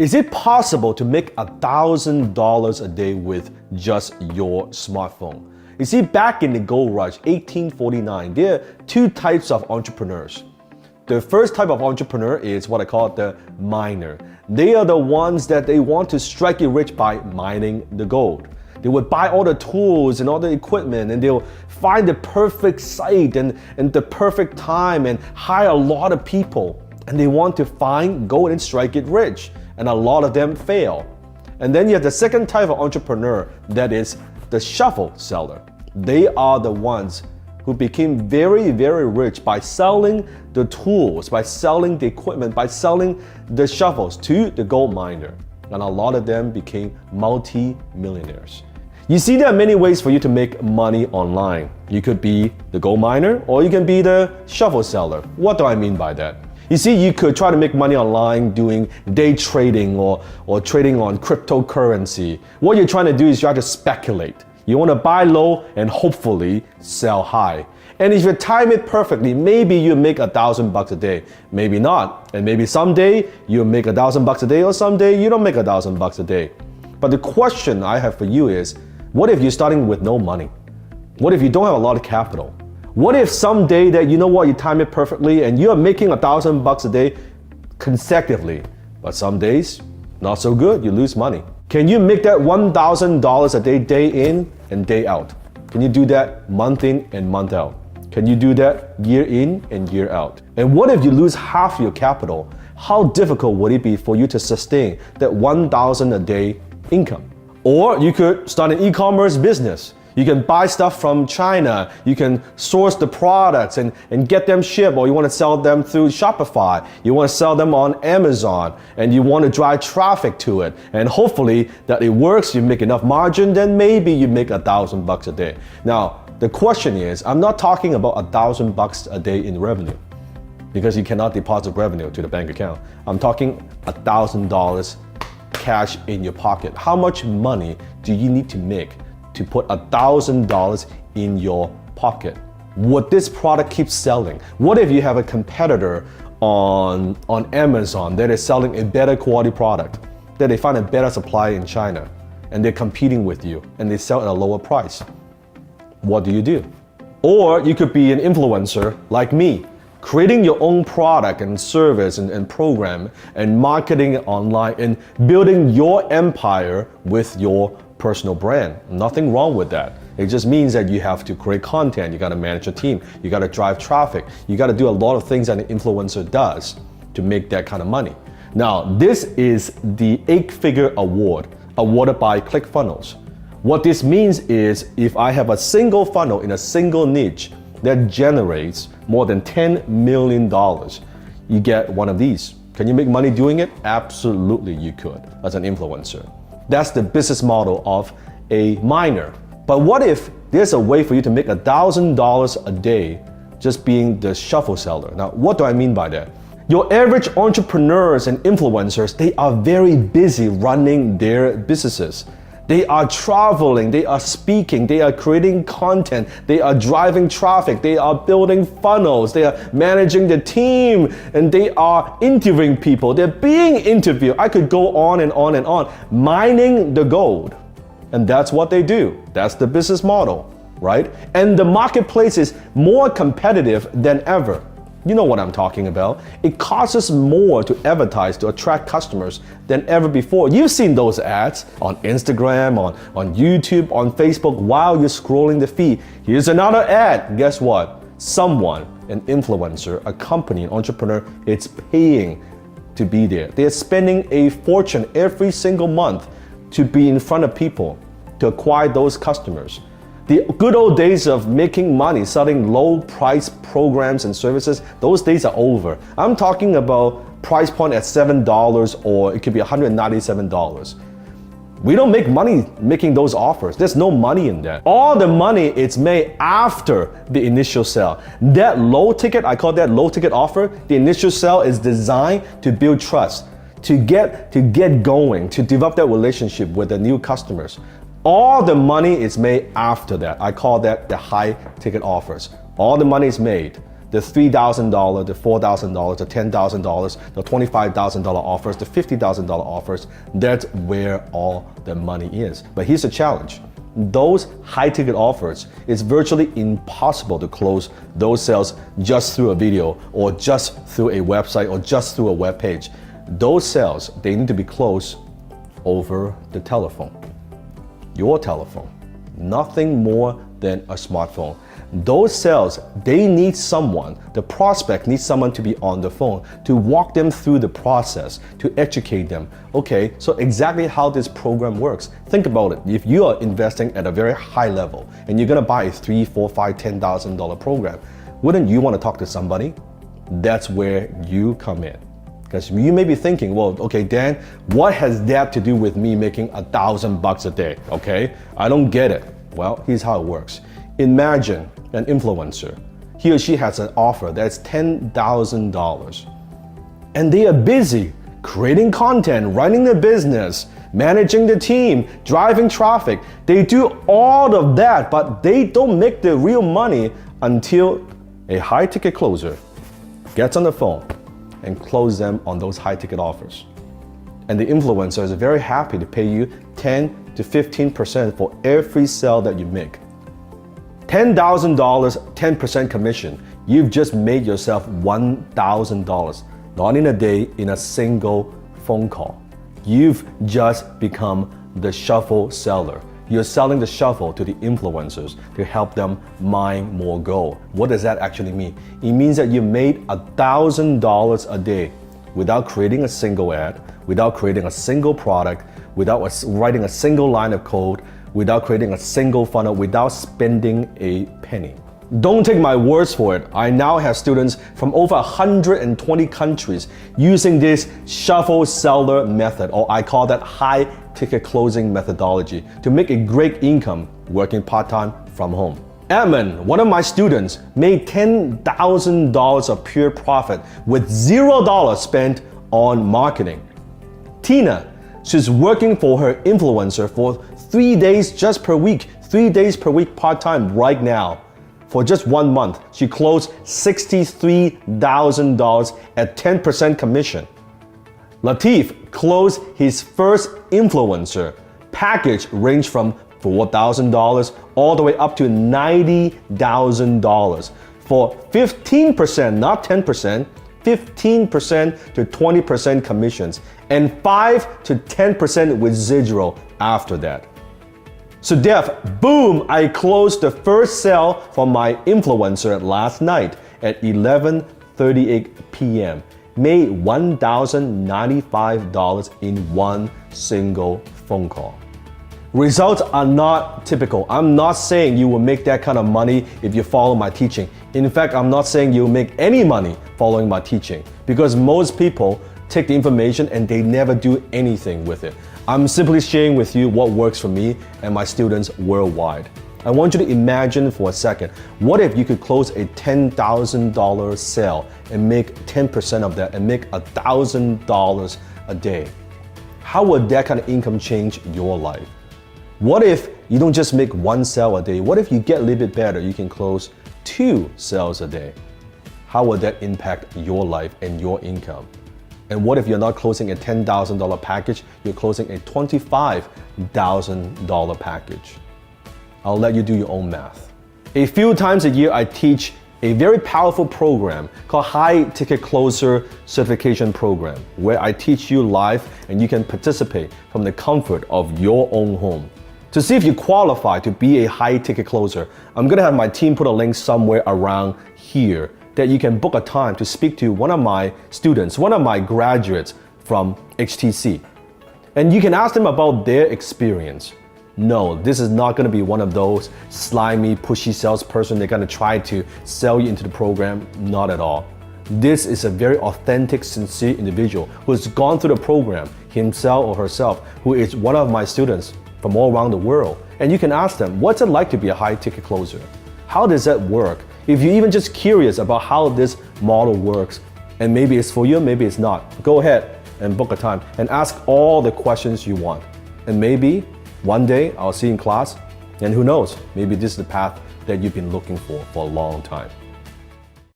Is it possible to make $1,000 a day with just your smartphone? You see, back in the gold rush, 1849, there are two types of entrepreneurs. The first type of entrepreneur is what I call the miner. They are the ones that they want to strike it rich by mining the gold. They would buy all the tools and all the equipment, and they'll find the perfect site and the perfect time and hire a lot of people. And they want to find gold and strike it rich. And a lot of them fail. And then you have the second type of entrepreneur, that is the shovel seller. They are the ones who became very, very rich by selling the tools, by selling the equipment, by selling the shovels to the gold miner. And a lot of them became multi-millionaires. You see, there are many ways for you to make money online. You could be the gold miner, or you can be the shovel seller. What do I mean by that? You see, you could try to make money online doing day trading or trading on cryptocurrency. What you're trying to do is try to speculate. You want to buy low and hopefully sell high. And if you time it perfectly, maybe you make $1,000 a day, maybe not. And maybe someday you make $1,000 a day, or someday you don't make $1,000 a day. But the question I have for you is, what if you're starting with no money? What if you don't have a lot of capital? What if someday that you know what, you time it perfectly and you're making $1,000 a day consecutively, but some days not so good, you lose money. Can you make that $1,000 a day, day in and day out? Can you do that month in and month out? Can you do that year in and year out? And what if you lose half your capital? How difficult would it be for you to sustain that $1,000 a day income? Or you could start an e-commerce business. You can buy stuff from China, you can source the products and get them shipped, or you want to sell them through Shopify, you want to sell them on Amazon, and you want to drive traffic to it. And hopefully that it works, you make enough margin, then maybe you make $1,000 a day. Now, the question is, I'm not talking about $1,000 a day in revenue, because you cannot deposit revenue to the bank account. I'm talking $1,000 cash in your pocket. How much money do you need to make to put $1,000 in your pocket? Would this product keep selling? What if you have a competitor on Amazon that is selling a better quality product, that they find a better supply in China, and they're competing with you, and they sell at a lower price? What do? Or you could be an influencer like me, creating your own product and service and program and marketing it online and building your empire with your personal brand. Nothing wrong with that. It just means that you have to create content, you gotta manage a team, you gotta drive traffic, you gotta do a lot of things that an influencer does to make that kind of money. Now, this is the 8-figure award awarded by ClickFunnels. What this means is, if I have a single funnel in a single niche that generates more than $10 million, you get one of these. Can you make money doing it? Absolutely you could, as an influencer. That's the business model of a miner. But what if there's a way for you to make $1,000 a day just being the shovel seller? Now, what do I mean by that? Your average entrepreneurs and influencers, they are very busy running their businesses. They are traveling, they are speaking, they are creating content, they are driving traffic, they are building funnels, they are managing the team, and they are interviewing people, they're being interviewed. I could go on and on and on, mining the gold. And that's what they do. That's the business model, right? And the marketplace is more competitive than ever. You know what I'm talking about. It costs us more to advertise to attract customers than ever before. You've seen those ads on Instagram, on YouTube, on Facebook while you're scrolling the feed. Here's another ad. Guess what? Someone, an influencer, a company, an entrepreneur, it's paying to be there. They're spending a fortune every single month to be in front of people, to acquire those customers. The good old days of making money, selling low price programs and services, those days are over. I'm talking about price point at $7 or it could be $197. We don't make money making those offers. There's no money in that. All the money is made after the initial sale. That low ticket, I call that low ticket offer, the initial sale is designed to build trust, to get going, to develop that relationship with the new customers. All the money is made after that. I call that the high ticket offers. All the money is made. the $3,000, the $4,000, the $10,000, the $25,000 offers, the $50,000 offers. That's where all the money is. But here's the challenge. Those high-ticket offers, it's virtually impossible to close those sales just through a video or just through a website or just through a web page. Those sales, they need to be closed over the telephone. Your telephone. Nothing more than a smartphone. Those sales, they need someone, the prospect needs someone to be on the phone to walk them through the process, to educate them. Okay, so exactly how this program works. Think about it. If you are investing at a very high level and you're gonna buy a $3,000, $4,000, $5,000, $10,000 program, wouldn't you want to talk to somebody? That's where you come in. Because you may be thinking, well, okay, Dan, what has that to do with me making $1,000 a day? Okay, I don't get it. Well, here's how it works. Imagine an influencer. He or she has an offer that's $10,000. And they are busy creating content, running the business, managing the team, driving traffic. They do all of that, but they don't make the real money until a high-ticket closer gets on the phone and closes them on those high-ticket offers. And the influencer is very happy to pay you 10 to 15% for every sale that you make. $10,000, 10% commission. You've just made yourself $1,000, not in a day, in a single phone call. You've just become the shuffle seller. You're selling the shuffle to the influencers to help them mine more gold. What does that actually mean? It means that you made $1,000 a day without creating a single ad, without creating a single product, without writing a single line of code, without creating a single funnel, without spending a penny. Don't take my words for it. I now have students from over 120 countries using this shuffle seller method, or I call that high ticket closing methodology, to make a great income working part-time from home. Edmund, one of my students, made $10,000 of pure profit with $0 spent on marketing. Tina, she's working for her influencer for 3 days just per week, 3 days per week part-time right now. For just 1 month, she closed $63,000 at 10% commission. Latif closed his first influencer. Package ranged from $4,000 all the way up to $90,000 for 15%, not 10%, 15% to 20% commissions, and 5 to 10% residual after that. So Def, boom, I closed the first sale for my influencer last night at 11:38 p.m. Made $1,095 in one single phone call. Results are not typical. I'm not saying you will make that kind of money if you follow my teaching. In fact, I'm not saying you'll make any money following my teaching, because most people take the information and they never do anything with it. I'm simply sharing with you what works for me and my students worldwide. I want you to imagine for a second, what if you could close a $10,000 sale and make 10% of that and make $1,000 a day? How would that kind of income change your life? What if you don't just make one sale a day? What if you get a little bit better? You can close 2 sales a day. How would that impact your life and your income? And what if you're not closing a $10,000 package, you're closing a $25,000 package? I'll let you do your own math. A few times a year, I teach a very powerful program called High Ticket Closer Certification Program, where I teach you live and you can participate from the comfort of your own home. To see if you qualify to be a high ticket closer, I'm gonna have my team put a link somewhere around here that you can book a time to speak to one of my students, one of my graduates from HTC. And you can ask them about their experience. No, this is not gonna be one of those slimy, pushy salesperson. They're gonna try to sell you into the program. Not at all. This is a very authentic, sincere individual who's gone through the program, himself or herself, who is one of my students from all around the world. And you can ask them, what's it like to be a high ticket closer? How does that work? If you're even just curious about how this model works, and maybe it's for you, maybe it's not, go ahead and book a time and ask all the questions you want. And maybe one day I'll see you in class, and who knows, maybe this is the path that you've been looking for a long time.